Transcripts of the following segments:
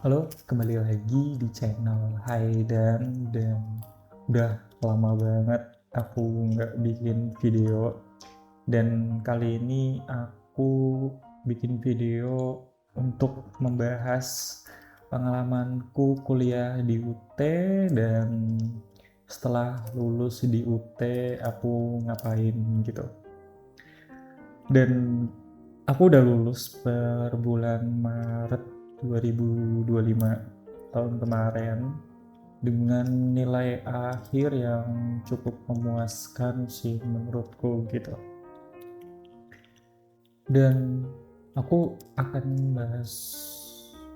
Halo, kembali lagi di channel dan udah lama banget aku nggak bikin video, dan kali ini aku bikin video untuk membahas pengalamanku kuliah di UT dan setelah lulus di UT aku ngapain gitu. Dan aku udah lulus per bulan Maret 2025 tahun kemarin dengan nilai akhir yang cukup memuaskan sih menurutku gitu. Dan aku akan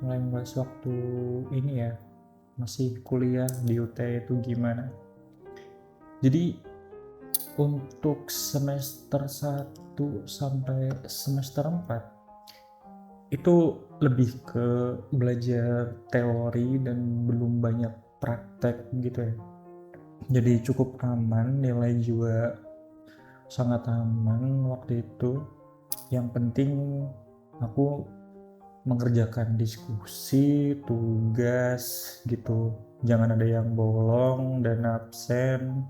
mulai membahas waktu ini ya, masih kuliah di UT itu gimana. Jadi untuk semester 1 sampai semester 4 itu lebih ke belajar teori dan belum banyak praktek gitu ya. Jadi cukup aman, nilai juga sangat aman waktu itu. Yang penting aku mengerjakan diskusi, tugas gitu. Jangan ada yang bolong dan absen.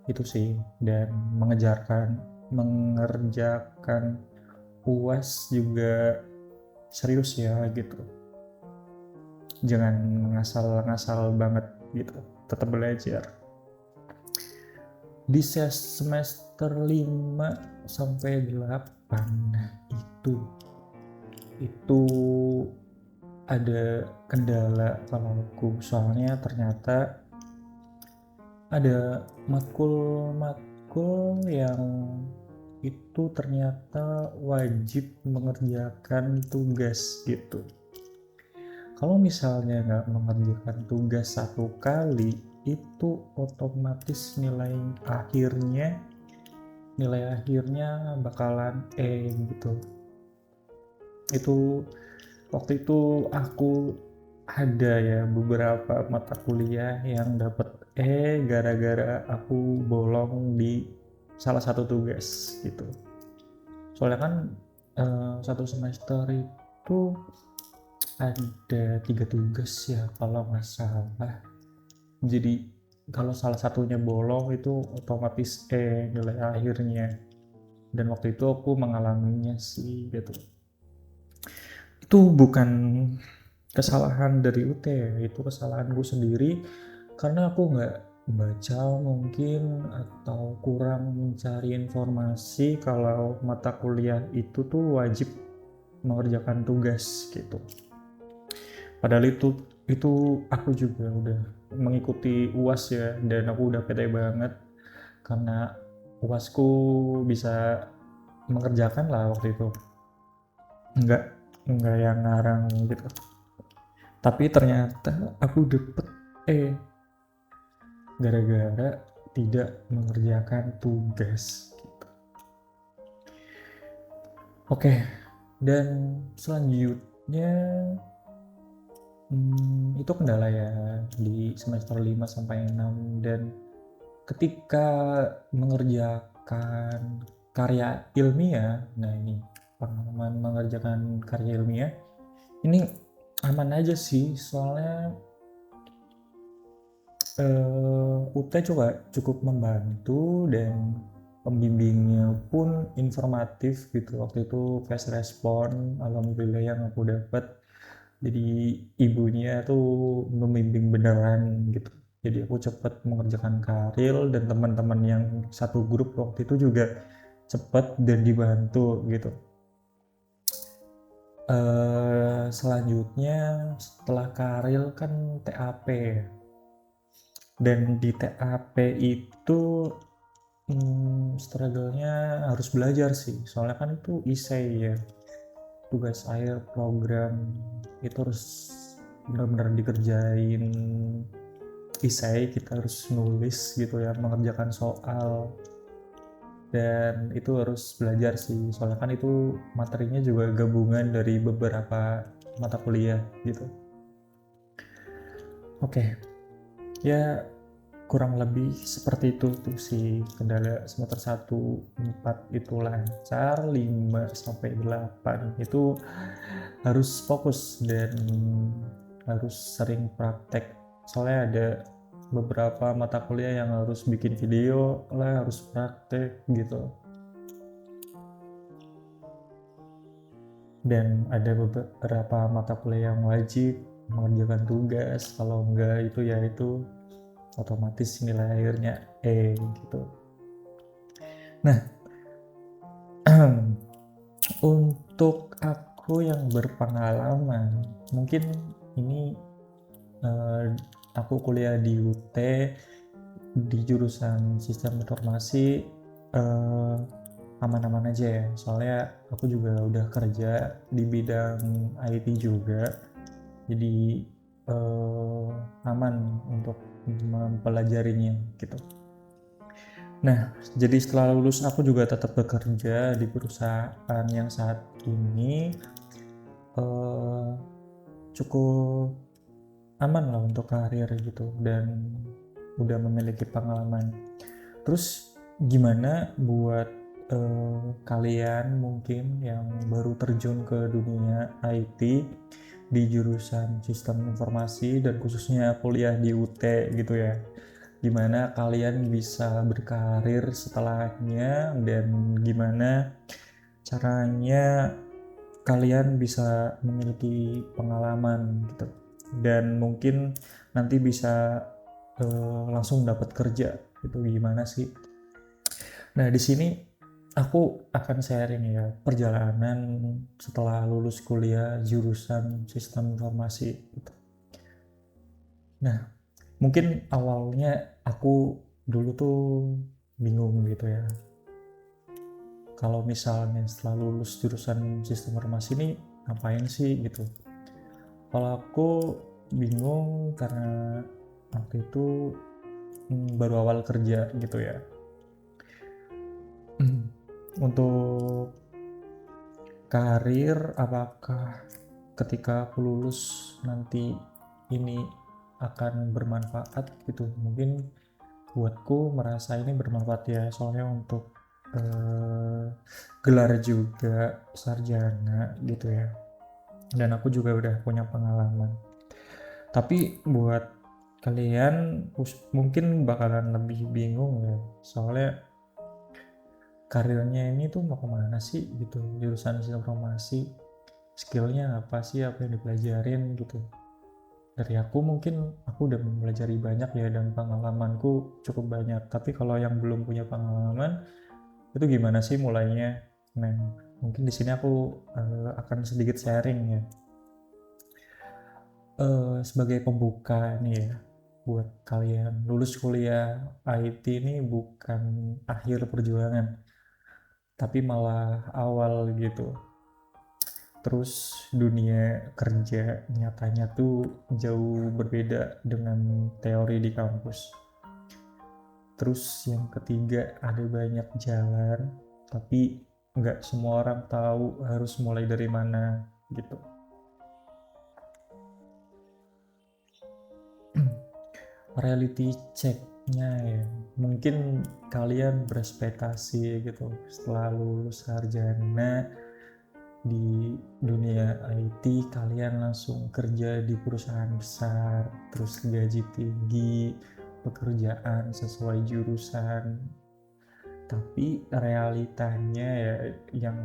Itu sih, dan mengerjakan UAS juga serius ya gitu. Jangan ngasal-ngasal banget gitu, tetap belajar. Di semester 5 sampai 8 itu ada kendala kalau aku, soalnya ternyata ada matkul-matkul yang itu ternyata wajib mengerjakan tugas gitu. Kalau misalnya nggak mengerjakan tugas satu kali, itu otomatis nilai akhirnya bakalan E gitu. Itu waktu itu aku ada ya beberapa mata kuliah yang dapat E gara-gara aku bolong di salah satu tugas gitu. Soalnya kan satu semester itu ada 3 tugas ya kalau nggak salah. Jadi kalau salah satunya bolong itu otomatis nilai akhirnya. Dan waktu itu aku mengalaminya sih gitu. Itu bukan kesalahan dari UT ya, itu kesalahanku sendiri karena aku nggak baca mungkin, atau kurang mencari informasi kalau mata kuliah itu tuh wajib mengerjakan tugas gitu. Padahal itu aku juga udah mengikuti UAS ya, dan aku udah pede banget karena UASku bisa mengerjakan lah waktu itu, nggak nggak yang ngarang gitu. Tapi ternyata aku dapet E gara-gara tidak mengerjakan tugas gitu. Oke, dan selanjutnya itu kendala ya di semester 5 sampai 6. Dan ketika mengerjakan karya ilmiah, nah ini pengalaman mengerjakan karya ilmiah ini aman aja sih, soalnya UT juga cukup membantu dan pembimbingnya pun informatif gitu. Waktu itu fast respon alhamdulillah yang aku dapat, jadi ibunya tuh membimbing beneran gitu. Jadi aku cepat mengerjakan karil, dan teman-teman yang satu grup waktu itu juga cepat dan dibantu gitu. Selanjutnya setelah karil kan TAP, dan di TAP itu struggle-nya harus belajar sih, soalnya kan itu essay ya, tugas akhir program, itu harus benar-benar dikerjain essay, kita harus nulis gitu ya, mengerjakan soal, dan itu harus belajar sih, soalnya kan itu materinya juga gabungan dari beberapa mata kuliah gitu. Oke, ya kurang lebih seperti itu tuh sih kendala semester 1 4 itu lancar, 5 sampai 8 itu harus fokus dan harus sering praktek, soalnya ada beberapa mata kuliah yang harus bikin video lah, harus praktek gitu, dan ada beberapa mata kuliah yang wajib mengerjakan tugas, kalau enggak itu ya itu otomatis nilai akhirnya gitu. Nah, untuk aku yang berpengalaman, mungkin ini aku kuliah di UT di jurusan sistem informasi, aman-aman aja ya, soalnya aku juga udah kerja di bidang IT juga, jadi aman untuk mempelajarinya gitu. Nah, jadi setelah lulus aku juga tetap bekerja di perusahaan yang saat ini cukup aman lah untuk karir gitu, dan udah memiliki pengalaman. Terus gimana buat kalian mungkin yang baru terjun ke dunia IT di jurusan sistem informasi dan khususnya kuliah di UT gitu ya, gimana kalian bisa berkarir setelahnya dan gimana caranya kalian bisa memiliki pengalaman gitu, dan mungkin nanti bisa langsung dapat kerja itu gimana sih. Nah, di sini aku akan sharing ya perjalanan setelah lulus kuliah jurusan sistem informasi gitu. Nah, mungkin awalnya aku dulu tuh bingung gitu ya, kalau misalnya setelah lulus jurusan sistem informasi ini ngapain sih gitu. Kalau aku bingung karena waktu itu baru awal kerja gitu ya. Untuk karir, apakah ketika aku lulus nanti ini akan bermanfaat gitu, mungkin buatku merasa ini bermanfaat ya, soalnya untuk gelar juga sarjana gitu ya, dan aku juga udah punya pengalaman. Tapi buat kalian mungkin bakalan lebih bingung ya, soalnya karirnya ini tuh mau kemana sih gitu, jurusan informasi skillnya apa sih, apa yang dipelajarin gitu. Dari aku mungkin aku udah mempelajari banyak ya, dan pengalamanku cukup banyak, tapi kalau yang belum punya pengalaman itu gimana sih mulainya. Nah, mungkin di sini aku akan sedikit sharing ya, sebagai pembuka nih ya, buat kalian lulus kuliah IT ini bukan akhir perjuangan, tapi malah awal gitu. Terus dunia kerja nyatanya tuh jauh berbeda dengan teori di kampus. Terus yang ketiga, ada banyak jalan, tapi nggak semua orang tahu harus mulai dari mana gitu. Reality checknya ya, mungkin kalian berekspektasi gitu setelah lulus sarjana di dunia IT kalian langsung kerja di perusahaan besar, terus gaji tinggi, pekerjaan sesuai jurusan. Tapi realitanya ya yang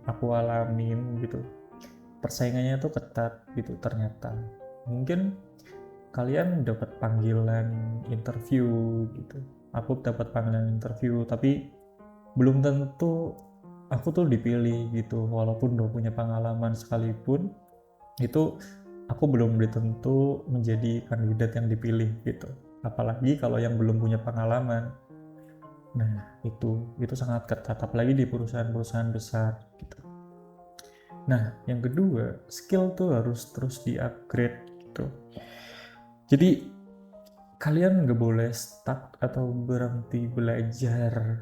aku alamin gitu, persaingannya tuh ketat gitu ternyata. Mungkin kalian dapat panggilan interview gitu, aku dapat panggilan interview, tapi belum tentu aku tuh dipilih gitu, walaupun udah punya pengalaman sekalipun itu aku belum tentu menjadi kandidat yang dipilih gitu, apalagi kalau yang belum punya pengalaman. Nah, itu sangat ketat apalagi di perusahaan-perusahaan besar gitu. Nah, yang kedua, skill tuh harus terus di-upgrade gitu. Jadi kalian nggak boleh stuck atau berhenti belajar,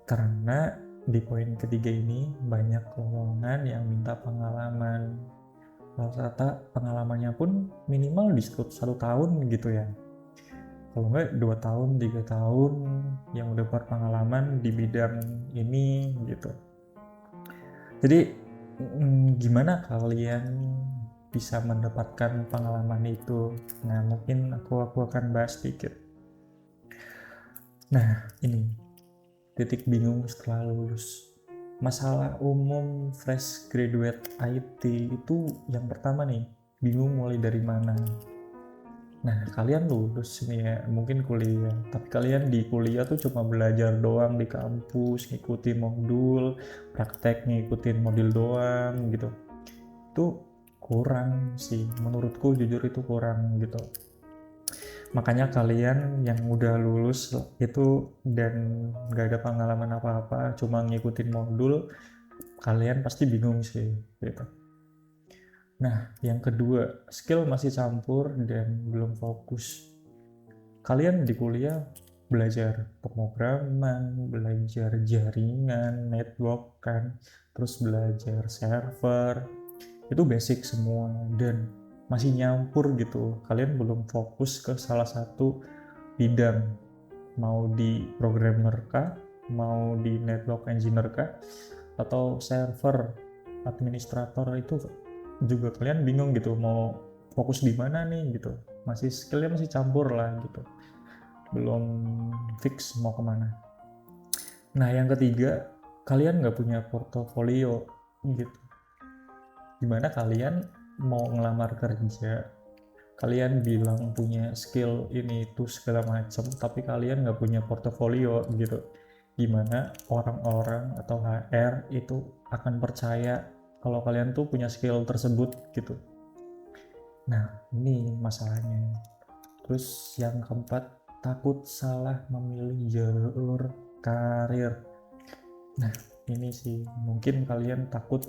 karena di poin ketiga ini banyak lowongan yang minta pengalaman. rata-rata pengalamannya pun minimal di satu tahun gitu ya, kalau nggak 2 tahun 3 tahun yang udah berpengalaman di bidang ini gitu. Jadi gimana kalian bisa mendapatkan pengalaman itu? Nah, mungkin aku akan bahas sedikit. Nah, ini titik bingung setelah lulus. Masalah umum fresh graduate IT itu yang pertama nih, bingung mulai dari mana. Nah, kalian lulus nih ya, mungkin kuliah, tapi kalian di kuliah tuh cuma belajar doang di kampus, ngikutin modul, praktek ngikutin modul doang gitu. Itu kurang sih, menurutku jujur itu kurang gitu. Makanya kalian yang udah lulus itu dan gak ada pengalaman apa-apa, cuma ngikutin modul, kalian pasti bingung sih gitu. Nah, yang kedua, skill masih campur dan belum fokus. Kalian di kuliah belajar pemrograman, belajar jaringan, network kan, terus belajar server, itu basic semua dan masih nyampur gitu. Kalian belum fokus ke salah satu bidang, mau di programmer kah, mau di network engineer kah, atau server administrator, itu juga kalian bingung gitu mau fokus di mana nih gitu, masih skillnya masih campur lah gitu, belum fix mau kemana. Nah, yang ketiga, kalian nggak punya portofolio gitu. Gimana kalian mau ngelamar kerja, kalian bilang punya skill ini itu segala macam, tapi kalian nggak punya portofolio gitu. Gimana orang-orang atau HR itu akan percaya kalau kalian tuh punya skill tersebut gitu. Nah, ini masalahnya. Terus yang keempat, takut salah memilih jalur karir. Nah, ini sih mungkin kalian takut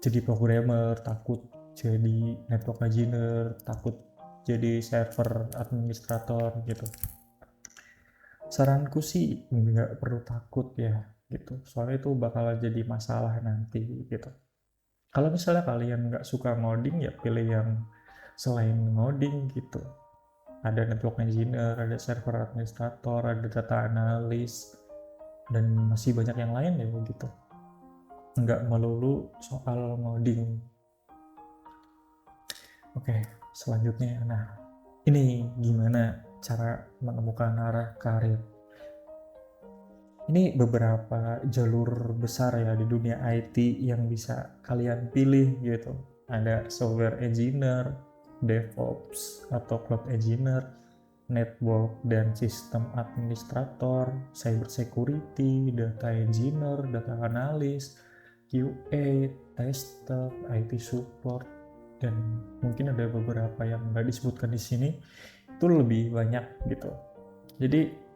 jadi programmer, takut jadi network engineer, takut jadi server administrator gitu. Saranku sih nggak perlu takut ya gitu, soalnya itu bakal jadi masalah nanti gitu. Kalau misalnya kalian nggak suka ngoding, ya pilih yang selain ngoding gitu. Ada network engineer, ada server administrator, ada data analis, dan masih banyak yang lain ya gitu. Nggak melulu soal ngoding. Oke, selanjutnya, nah ini gimana cara menemukan arah karir. Ini beberapa jalur besar ya di dunia IT yang bisa kalian pilih gitu. Ada software engineer, DevOps atau cloud engineer, network dan sistem administrator, cyber security, data engineer, data analis, QA, tester, IT support, dan mungkin ada beberapa yang nggak disebutkan di sini, itu lebih banyak gitu. Jadi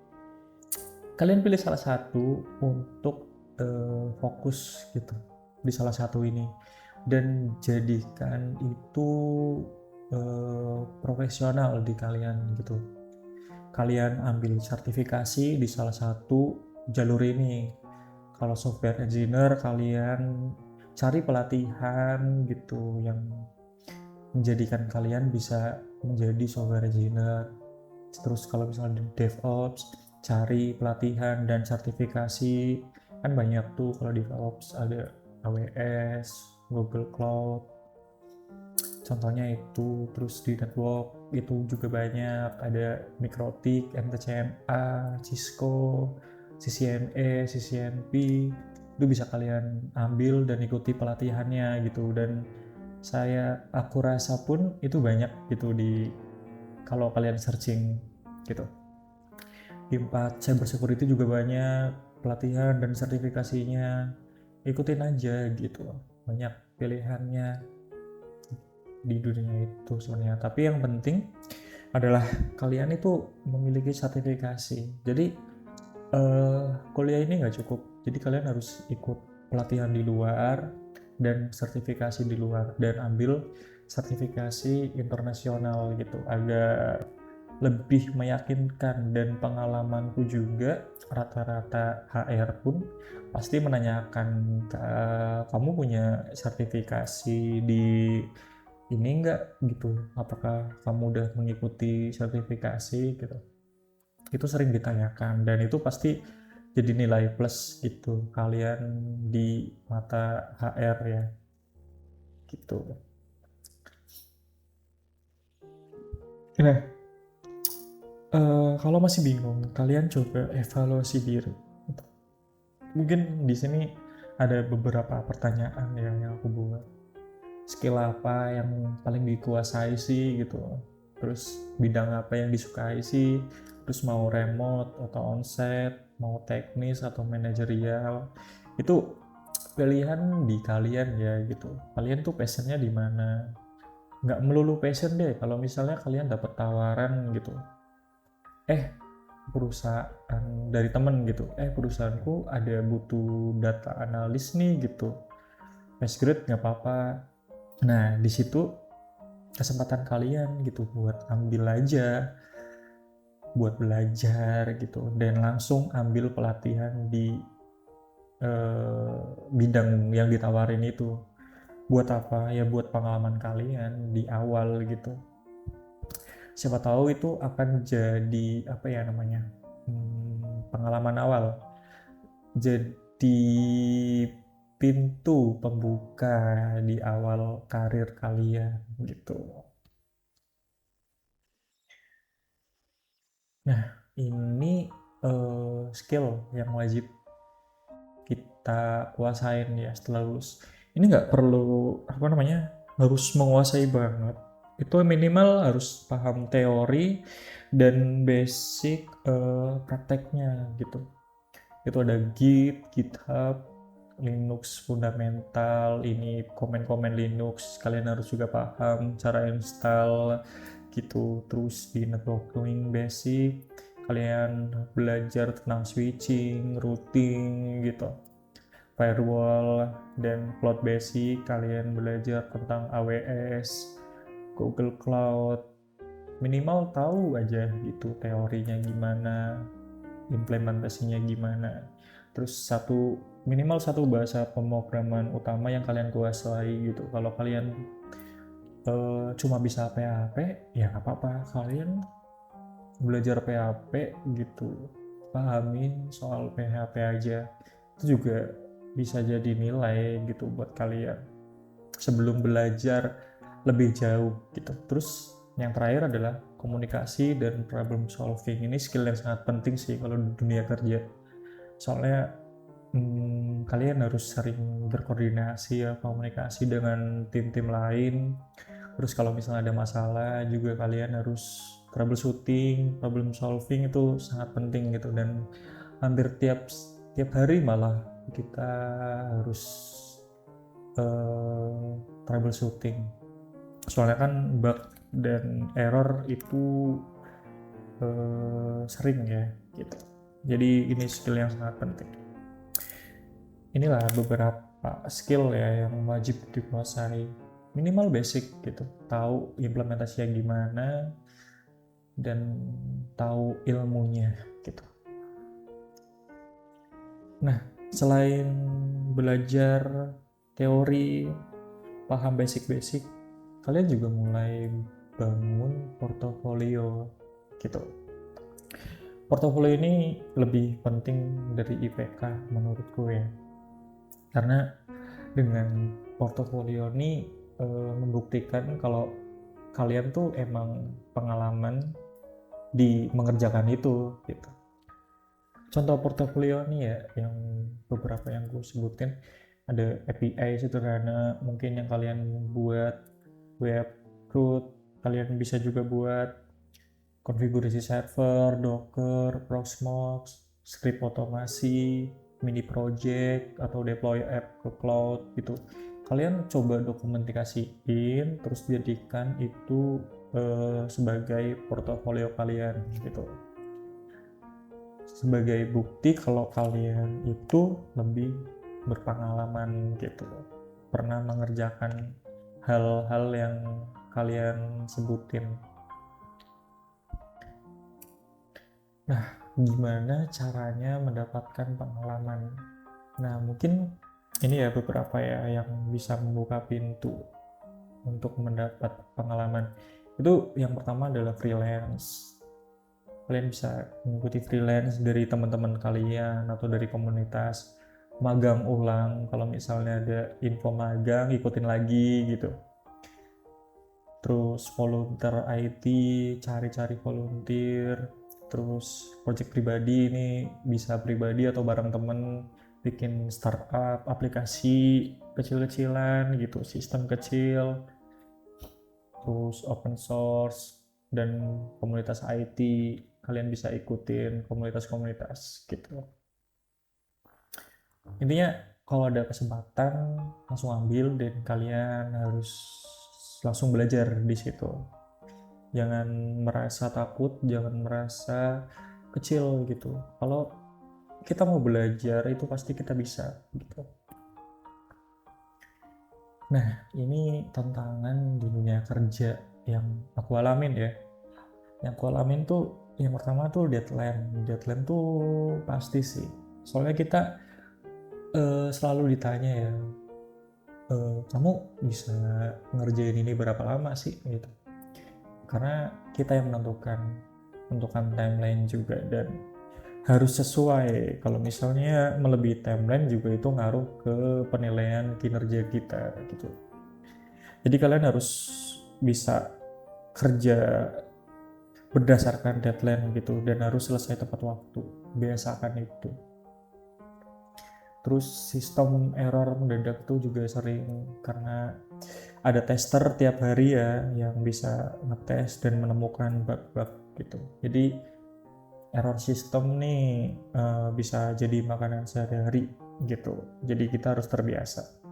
kalian pilih salah satu untuk fokus gitu di salah satu ini dan jadikan itu profesional di kalian gitu. Kalian ambil sertifikasi di salah satu jalur ini. Kalau software engineer, kalian cari pelatihan gitu yang menjadikan kalian bisa menjadi software engineer. Terus kalau misalnya di DevOps, cari pelatihan dan sertifikasi, kan banyak tuh. Kalau di DevOps ada AWS, Google Cloud, contohnya itu. Terus di network itu juga banyak, ada Mikrotik, MTCMA, Cisco, CCNA, CCNP. Itu bisa kalian ambil dan ikuti pelatihannya gitu. Dan aku rasa pun itu banyak gitu di kalau kalian searching gitu. Di 4 cyber security juga banyak pelatihan dan sertifikasinya, ikutin aja gitu, banyak pilihannya di dunia itu sebenarnya. Tapi yang penting adalah kalian itu memiliki sertifikasi. Jadi kuliah ini nggak cukup, jadi kalian harus ikut pelatihan di luar dan sertifikasi di luar dan ambil sertifikasi internasional gitu. Ada lebih meyakinkan. Dan pengalamanku juga rata-rata HR pun pasti menanyakan, kamu punya sertifikasi di ini enggak gitu, apakah kamu udah mengikuti sertifikasi gitu. Itu sering ditanyakan dan itu pasti jadi nilai plus gitu kalian di mata HR ya gitu. Nah, kalau masih bingung, kalian coba evaluasi diri. Mungkin di sini ada beberapa pertanyaan yang aku buat. Skill apa yang paling dikuasai sih gitu. Terus bidang apa yang disukai sih. Terus mau remote atau onsite, mau teknis atau manajerial. Itu pilihan di kalian ya gitu. Kalian tuh passionnya di mana? Nggak melulu passion deh. Kalau misalnya kalian dapat tawaran gitu, perusahaan dari temen gitu, perusahaanku ada butuh data analis nih gitu, fresh grade nggak apa-apa. Nah di situ kesempatan kalian gitu buat ambil aja, buat belajar gitu, dan langsung ambil pelatihan di bidang yang ditawarin itu. Buat apa ya? Buat pengalaman kalian di awal gitu. Siapa tahu itu akan jadi apa ya namanya, pengalaman awal, jadi pintu pembuka di awal karir kalian gitu. Nah, ini skill yang wajib kita kuasain ya setelah lulus. Ini nggak perlu apa namanya harus menguasai banget. Itu minimal harus paham teori dan basic prakteknya gitu. Itu ada Git, GitHub, Linux fundamental, ini komen-komen Linux, kalian harus juga paham cara install gitu. Terus di networking basic, kalian belajar tentang switching, routing gitu, firewall, dan cloud basic, kalian belajar tentang AWS, Google Cloud, minimal tahu aja gitu teorinya gimana, implementasinya gimana. Terus minimal satu bahasa pemrograman utama yang kalian kuasai gitu. Kalau kalian cuma bisa PHP ya nggak apa-apa, kalian belajar PHP gitu, pahamin soal PHP aja, itu juga bisa jadi nilai gitu buat kalian sebelum belajar lebih jauh gitu. Terus yang terakhir adalah komunikasi dan problem solving. Ini skill yang sangat penting sih kalau di dunia kerja. Soalnya kalian harus sering berkoordinasi ya, komunikasi dengan tim-tim lain. Terus kalau misalnya ada masalah juga kalian harus troubleshooting, problem solving, itu sangat penting gitu. Dan hampir tiap hari malah kita harus troubleshooting. Soalnya kan bug dan error itu sering ya gitu. Jadi ini skill yang sangat penting. Inilah beberapa skill ya yang wajib dikuasai, minimal basic gitu, tahu implementasinya gimana dan tahu ilmunya gitu. Nah, selain belajar teori, paham basic-basic, kalian juga mulai bangun portofolio gitu. Portofolio ini lebih penting dari IPK menurutku ya, karena dengan portofolio ini membuktikan kalau kalian tuh emang pengalaman di mengerjakan itu gitu. Contoh portofolio nih ya, yang beberapa yang gue sebutin, ada API sederhana mungkin yang kalian buat, web root, kalian bisa juga buat konfigurasi server, docker, proxmox, script otomasi, mini project, atau deploy app ke cloud gitu. Kalian coba dokumentasiin, terus jadikan itu sebagai portofolio kalian gitu, sebagai bukti kalau kalian itu lebih berpengalaman gitu, pernah mengerjakan hal-hal yang kalian sebutin. Nah, gimana caranya mendapatkan pengalaman? Nah, mungkin ini ya beberapa ya yang bisa membuka pintu untuk mendapat pengalaman. Itu yang pertama adalah freelance. Kalian bisa mengikuti freelance dari teman-teman kalian atau dari komunitas, magang ulang. Kalau misalnya ada info magang, ikutin lagi gitu. Terus volunteer IT, cari-cari volunteer. Terus project pribadi, ini bisa pribadi atau bareng temen, bikin startup aplikasi kecil-kecilan gitu, sistem kecil. Terus open source dan komunitas IT, kalian bisa ikutin komunitas-komunitas gitu. Intinya kalau ada kesempatan langsung ambil, dan kalian harus langsung belajar di situ. Jangan merasa takut, jangan merasa kecil gitu. Kalau kita mau belajar itu pasti kita bisa gitu. Nah, ini tantangan di dunia kerja yang aku alamin ya. Yang aku alamin tuh yang pertama tuh deadline tuh pasti sih, soalnya kita selalu ditanya ya, kamu bisa ngerjain ini berapa lama sih gitu, karena kita yang menentukan timeline juga, dan harus sesuai. Kalau misalnya melebihi timeline juga itu ngaruh ke penilaian kinerja kita gitu. Jadi kalian harus bisa kerja berdasarkan deadline gitu, dan harus selesai tepat waktu, biasakan itu. Terus sistem error mendadak tuh juga sering, karena ada tester tiap hari ya yang bisa ngetes dan menemukan bug-bug gitu. Jadi error sistem nih bisa jadi makanan sehari-hari gitu, jadi kita harus terbiasa.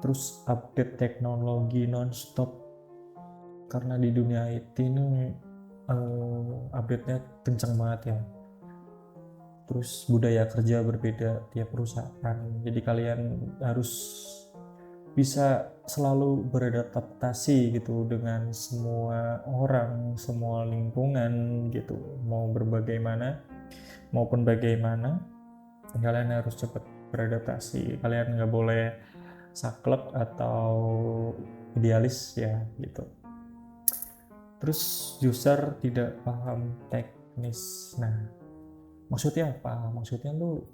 Terus update teknologi non-stop, karena di dunia IT ini update-nya kenceng banget ya. Terus budaya kerja berbeda tiap perusahaan, jadi kalian harus bisa selalu beradaptasi gitu dengan semua orang, semua lingkungan gitu, mau berbagaimana maupun bagaimana, kalian harus cepat beradaptasi. Kalian nggak boleh saklek atau idealis ya gitu. Terus user tidak paham teknis. Nah, maksudnya apa? Maksudnya tuh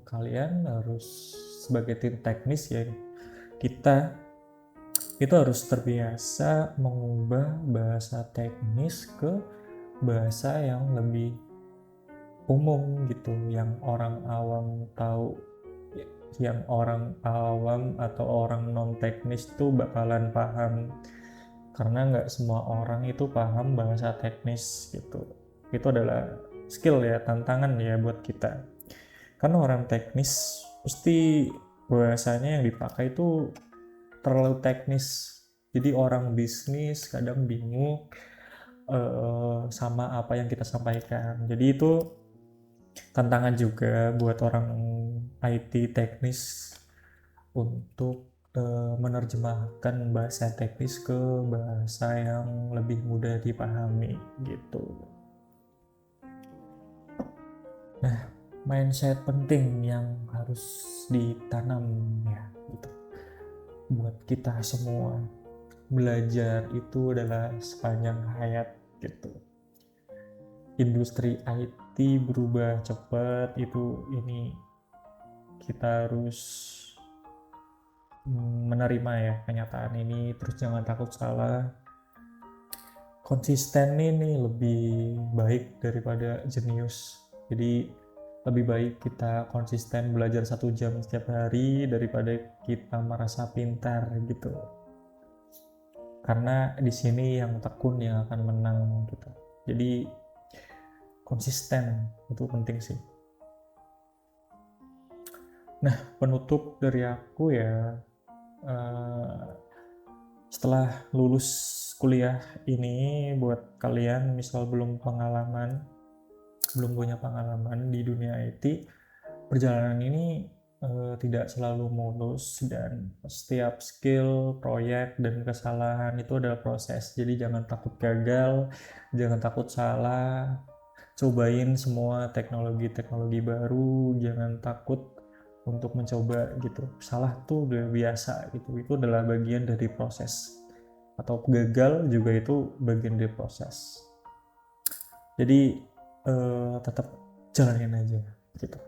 kalian harus sebagai tim teknis ya, kita itu harus terbiasa mengubah bahasa teknis ke bahasa yang lebih umum gitu, yang orang awam tahu, yang orang awam atau orang non teknis tuh bakalan paham, karena nggak semua orang itu paham bahasa teknis gitu. Itu adalah skill ya, tantangan ya buat kita, karena orang teknis pasti bahasanya yang dipakai itu terlalu teknis, jadi orang bisnis kadang bingung sama apa yang kita sampaikan. Jadi itu tantangan juga buat orang IT teknis untuk menerjemahkan bahasa teknis ke bahasa yang lebih mudah dipahami gitu. Nah, mindset penting yang harus ditanam ya gitu buat kita semua. Belajar itu adalah sepanjang hayat gitu. Industri IT berubah cepat, ini kita harus menerima ya kenyataan ini. Terus jangan takut salah, konsisten ini lebih baik daripada jenius. Jadi lebih baik kita konsisten belajar 1 jam setiap hari daripada kita merasa pintar gitu, karena di sini yang tekun yang akan menang gitu. Jadi konsisten itu penting sih. Nah, penutup dari aku ya, setelah lulus kuliah ini, buat kalian misal belum punya pengalaman di dunia IT, perjalanan ini tidak selalu mulus, dan setiap skill, proyek, dan kesalahan itu adalah proses. Jadi jangan takut gagal, jangan takut salah, cobain semua teknologi-teknologi baru, jangan takut untuk mencoba gitu. Salah tuh udah biasa gitu, itu adalah bagian dari proses, atau gagal juga itu bagian dari proses. Jadi tetap jalanin aja gitu.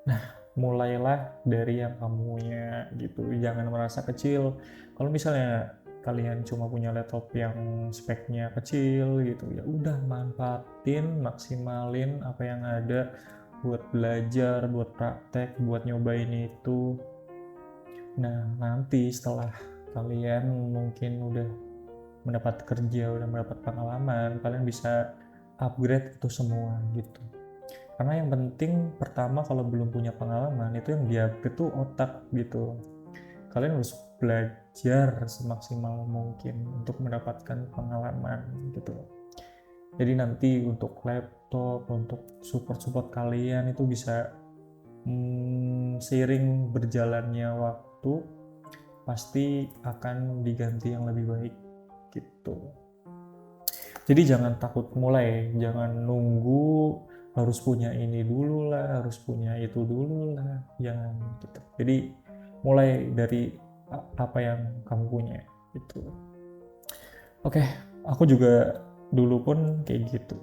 Nah, mulailah dari yang kamu punya gitu, jangan merasa kecil. Kalau misalnya kalian cuma punya laptop yang speknya kecil gitu, ya udah manfaatin, maksimalin apa yang ada buat belajar, buat praktek, buat nyobain itu. Nah, nanti setelah kalian mungkin udah mendapat kerja, udah mendapat pengalaman, kalian bisa upgrade itu semua gitu. Karena yang penting pertama, kalau belum punya pengalaman, itu yang di-upgrade tuh otak gitu. Kalian harus belajar semaksimal mungkin untuk mendapatkan pengalaman gitu. Jadi nanti untuk laptop, untuk support kalian itu bisa seiring berjalannya waktu pasti akan diganti yang lebih baik gitu. Jadi jangan takut mulai, jangan nunggu harus punya ini dulu lah, harus punya itu dulu lah, jangan gitu. Jadi mulai dari apa yang kamu punya gitu. Oke, aku juga dulu pun kayak gitu.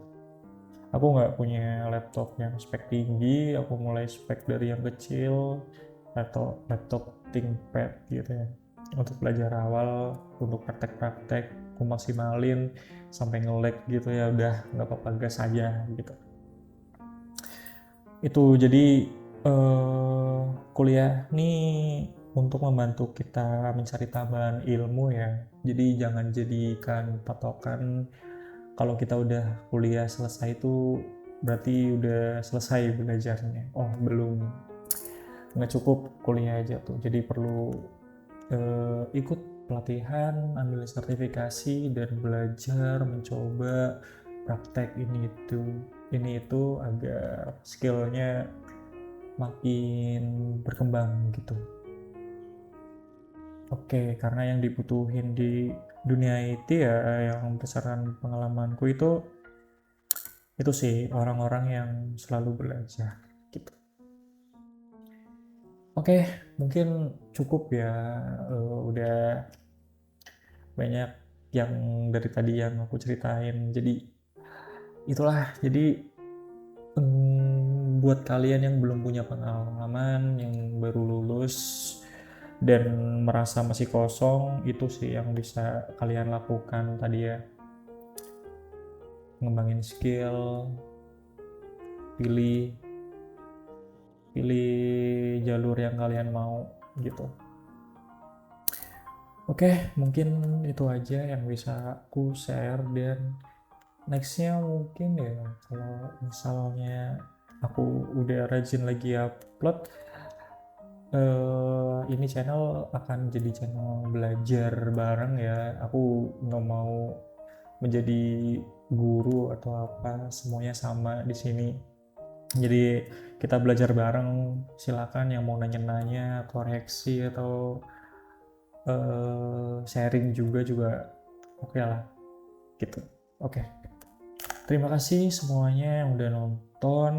Aku nggak punya laptop yang spek tinggi, aku mulai spek dari yang kecil, laptop ThinkPad gitu ya. Untuk belajar awal, untuk praktek-praktek, aku maksimalin sampai nge-lag gitu ya, udah nggak apa-apa, gas aja gitu. Itu jadi kuliah nih untuk membantu kita mencari tambahan ilmu ya. Jadi jangan jadikan patokan kalau kita udah kuliah selesai itu berarti udah selesai belajarnya. Oh belum, nggak cukup kuliah aja tuh. Jadi perlu ikut pelatihan, ambil sertifikasi, dan belajar, mencoba, praktek ini itu agar skillnya makin berkembang gitu. Oke, karena yang dibutuhin di dunia IT ya, yang berdasarkan pengalamanku itu sih orang-orang yang selalu belajar gitu. Oke, mungkin cukup ya, udah banyak yang dari tadi yang aku ceritain. Jadi itulah, jadi buat kalian yang belum punya pengalaman, yang baru lulus dan merasa masih kosong, itu sih yang bisa kalian lakukan tadi ya. Ngembangin skill, pilih jalur yang kalian mau gitu. Oke, mungkin itu aja yang bisa aku share, dan nextnya mungkin ya kalau misalnya aku udah rajin lagi upload, ini channel akan jadi channel belajar bareng ya. Aku nggak mau menjadi guru atau apa, semuanya sama di sini. Jadi kita belajar bareng, silakan yang mau nanya-nanya, koreksi atau sharing juga oke lah gitu. Oke. Terima kasih semuanya yang udah nonton,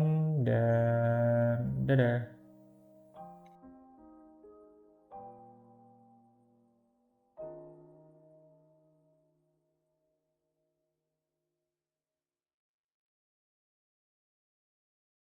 dan dadah.